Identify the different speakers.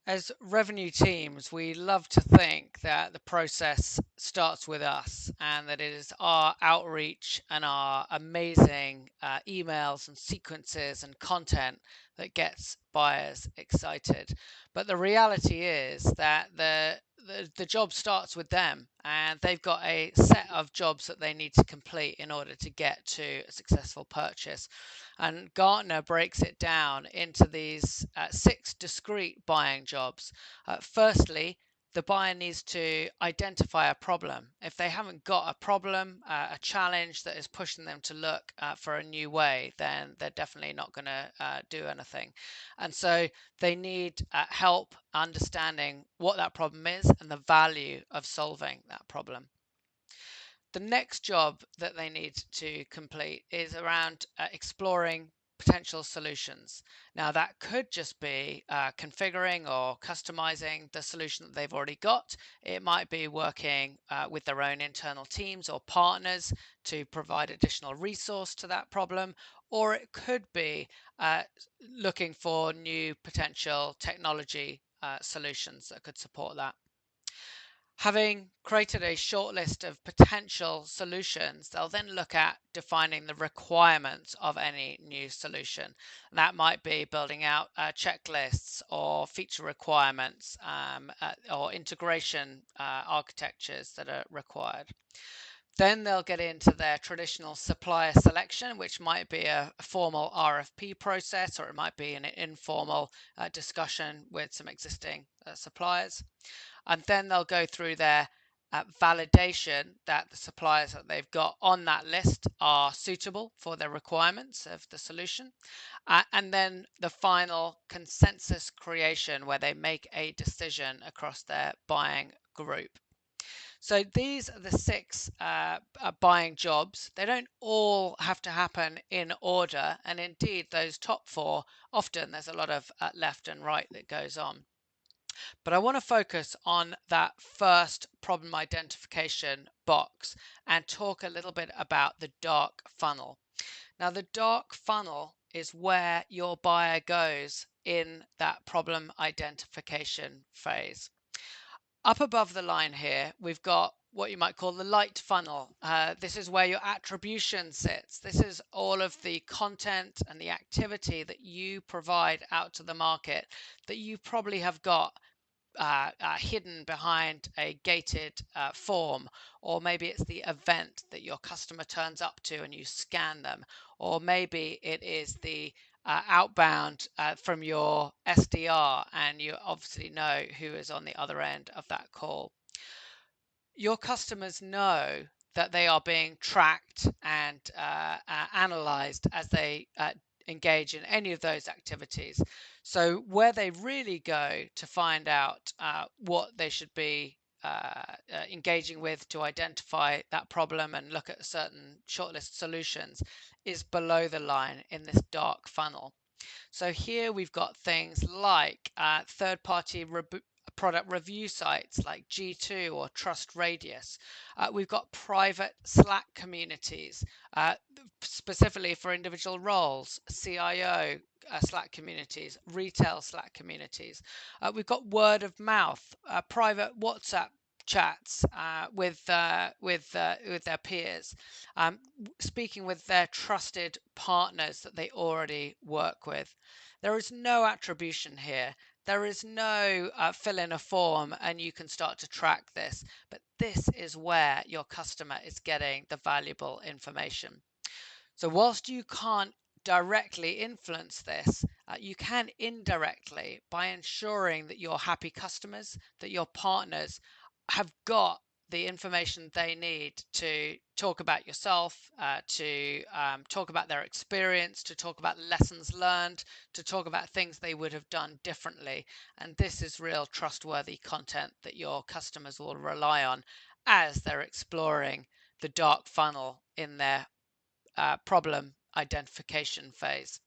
Speaker 1: As revenue teams, we love to think that the process starts with us and that it is our outreach and our amazing emails and sequences and content that gets buyers excited. But the reality is that the job starts with them, and they've got a set of jobs that they need to complete in order to get to a successful purchase. And Gartner breaks it down into these 6 discrete buying jobs. Firstly, the buyer needs to identify a problem. If they haven't got a problem, a challenge that is pushing them to look for a new way, then they're definitely not going to do anything. And so they need help understanding what that problem is and the value of solving that problem. The next job that they need to complete is around exploring potential solutions. Now, that could just be configuring or customizing the solution that they've already got. It might be working with their own internal teams or partners to provide additional resource to that problem, or it could be looking for new potential technology solutions that could support that. Having created a short list of potential solutions, they'll then look at defining the requirements of any new solution. That might be building out checklists or feature requirements or integration architectures that are required. Then they'll get into their traditional supplier selection, which might be a formal RFP process, or it might be an informal discussion with some existing suppliers. And then they'll go through their validation that the suppliers that they've got on that list are suitable for the requirements of the solution. And then the final consensus creation, where they make a decision across their buying group. So these are the 6 buying jobs. They don't all have to happen in order. And indeed, those top 4, often there's a lot of left and right that goes on. But I want to focus on that first problem identification box and talk a little bit about the dark funnel. Now, the dark funnel is where your buyer goes in that problem identification phase. Up above the line here, we've got what you might call the light funnel. This is where your attribution sits. This is all of the content and the activity that you provide out to the market that you probably have got hidden behind a gated form, or maybe it's the event that your customer turns up to and you scan them, or maybe it is the outbound from your SDR and you obviously know who is on the other end of that call. Your customers know that they are being tracked and analyzed as they engage in any of those activities. So where they really go to find out what they should be engaging with to identify that problem and look at certain shortlist solutions is below the line in this dark funnel. So here we've got things like third-party product review sites like G2 or Trust Radius. We've got private Slack communities, specifically for individual roles, CIO Slack communities, retail Slack communities. We've got word of mouth, private WhatsApp chats with their peers, speaking with their trusted partners that they already work with. There is no attribution here. There is no fill in a form and you can start to track this, but this is where your customer is getting the valuable information. So whilst you can't directly influence this, you can indirectly by ensuring that your happy customers, that your partners have got the information they need to talk about yourself, to talk about their experience, to talk about lessons learned, to talk about things they would have done differently. And this is real trustworthy content that your customers will rely on as they're exploring the dark funnel in their problem identification phase.